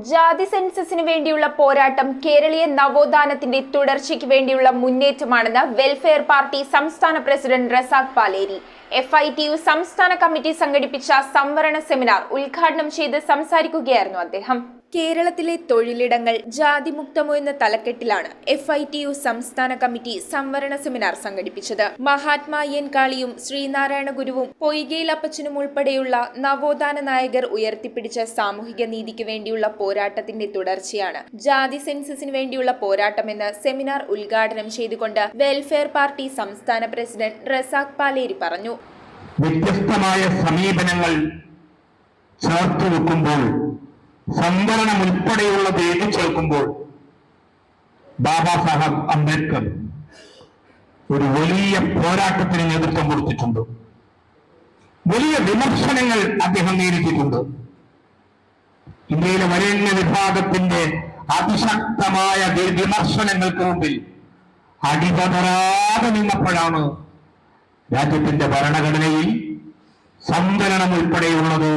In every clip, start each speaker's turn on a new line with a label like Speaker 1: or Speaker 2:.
Speaker 1: ജാതി സെൻസസിന് വേണ്ടിയുള്ള പോരാട്ടം കേരളീയ നവോത്ഥാനത്തിന്റെ തുടർച്ചയ്ക്ക് വേണ്ടിയുള്ള മുന്നേറ്റമാണെന്ന് വെൽഫെയർ പാർട്ടി സംസ്ഥാന പ്രസിഡന്റ് റസാഖ് പാലേരി. FITU സംസ്ഥാന കമ്മിറ്റി സംഘടിപ്പിച്ച സംവരണ സെമിനാർ ഉദ്ഘാടനം ചെയ്ത് സംസാരിക്കുകയായിരുന്നു അദ്ദേഹം. കേരളത്തിലെ തൊഴിലിടങ്ങൾ ജാതിമുക്തമോ എന്ന തലക്കെട്ടിലാണ് FITU സംസ്ഥാന കമ്മിറ്റി സംവരണ സെമിനാർ സംഘടിപ്പിച്ചത്. മഹാത്മാ എൻ കാളിയും ശ്രീനാരായണ ഗുരുവും പൊയ്കയിൽ അപ്പച്ചനും ഉൾപ്പെടെയുള്ള നവോത്ഥാന നായകർ ഉയർത്തിപ്പിടിച്ച സാമൂഹിക നീതിക്ക് വേണ്ടിയുള്ള പോരാട്ടത്തിന്റെ തുടർച്ചയാണ് ജാതി സെൻസസിന് വേണ്ടിയുള്ള പോരാട്ടമെന്ന് സെമിനാർ ഉദ്ഘാടനം ചെയ്തുകൊണ്ട് വെൽഫെയർ പാർട്ടി സംസ്ഥാന പ്രസിഡന്റ് റസാഖ് പാലേരി പറഞ്ഞു.
Speaker 2: വ്യത്യസ്തമായ സമീപനങ്ങൾ ചേർത്ത് വെക്കുമ്പോൾ, സംവരണം ഉൾപ്പെടെയുള്ളത് എഴുതി ചേർക്കുമ്പോൾ ബാബാ സാഹബ് അംബേദ്കർ ഒരു വലിയ പോരാട്ടത്തിന് നേതൃത്വം കൊടുത്തിട്ടുണ്ട്. വലിയ വിമർശനങ്ങൾ അദ്ദേഹം നേരിട്ടിട്ടുണ്ട്. ഇന്ത്യയിലെ വരേണ്യ വിഭാഗത്തിന്റെ അതിശക്തമായ വിമർശനങ്ങൾക്ക് മുമ്പിൽ അടിപതറാതെ നിന്നപ്പോഴാണ് രാജ്യത്തിന്റെ ഭരണഘടനയിൽ സംവരണം ഉൾപ്പെടെയുള്ളത്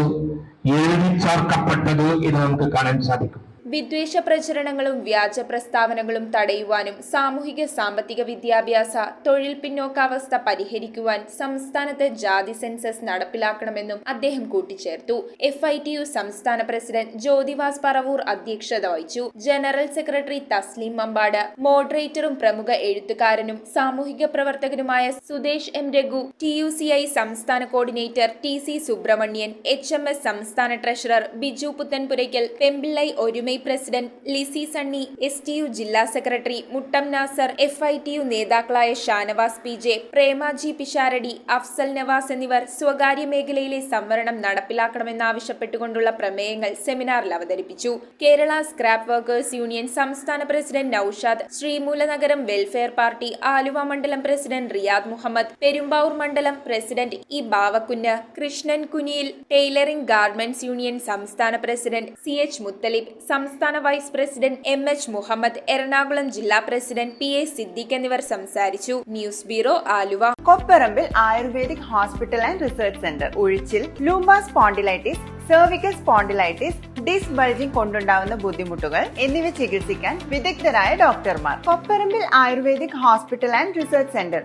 Speaker 2: എഴുതി ചേർക്കപ്പെട്ടത് എന്ന് നമുക്ക് കാണാൻ സാധിക്കും.
Speaker 1: വിദ്വേഷ പ്രചരണങ്ങളും വ്യാജ പ്രസ്താവനകളും തടയുവാനും സാമൂഹിക സാമ്പത്തിക വിദ്യാഭ്യാസ തൊഴിൽ പിന്നോക്കാവസ്ഥ പരിഹരിക്കുവാൻ സംസ്ഥാനത്ത് ജാതി സെൻസസ് നടപ്പിലാക്കണമെന്നും അദ്ദേഹം കൂട്ടിച്ചേർത്തു. FITU സംസ്ഥാന പ്രസിഡന്റ് ജ്യോതിവാസ് പറവൂർ അധ്യക്ഷത വഹിച്ചു. ജനറൽ സെക്രട്ടറി തസ്ലീം മമ്പാട്, മോഡറേറ്ററും പ്രമുഖ എഴുത്തുകാരനും സാമൂഹിക പ്രവർത്തകനുമായ സുദേശ് M രഘു, TUCI സംസ്ഥാന കോർഡിനേറ്റർ TC സുബ്രഹ്മണ്യൻ, HMS സംസ്ഥാന treasurer Biju Puthenpurakkal, Pembilai Orumai president Lissy Sunny, STU ജില്ലാ സെക്രട്ടറി മുട്ടം നാസർ, FITU നേതാക്കളായ ഷാനവാസ് PJ, പ്രേമാജി പിഷാരടി, അഫ്സൽ നവാസ് എന്നിവർ സ്വകാര്യ മേഖലയിലെ സംവരണം നടപ്പിലാക്കണമെന്നാവശ്യപ്പെട്ടുകൊണ്ടുള്ള പ്രമേയങ്ങൾ സെമിനാറിൽ അവതരിപ്പിച്ചു. കേരള സ്ക്രാപ്പ് വർക്കേഴ്സ് യൂണിയൻ സംസ്ഥാന president Noushad, Sreemoolanagaram welfare party Aluva മണ്ഡലം പ്രസിഡന്റ് റിയാദ് മുഹമ്മദ്, പെരുമ്പാവൂർ മണ്ഡലം president E Bavakunju, Krishnan Kuniyil, tailoring garments union സംസ്ഥാന പ്രസിഡന്റ് CH മുത്തലിബ്, സംസ്ഥാന vice president MH Muhammad, Ernakulam ജില്ലാ പ്രസിഡന്റ് PA സിദ്ദീഖ് എന്നിവർ സംസാരിച്ചു. News bureau, Aluva.
Speaker 3: Kopparambil ayurvedic hospital and research centre. ഉഴിച്ചിൽ, lumbar spondylitis, cervical spondylitis, disc bulging കൊണ്ടുണ്ടാവുന്ന ബുദ്ധിമുട്ടുകൾ എന്നിവ ചികിത്സിക്കാൻ വിദഗ്ധരായ ഡോക്ടർമാർ. Kopparambil ayurvedic hospital and research centre.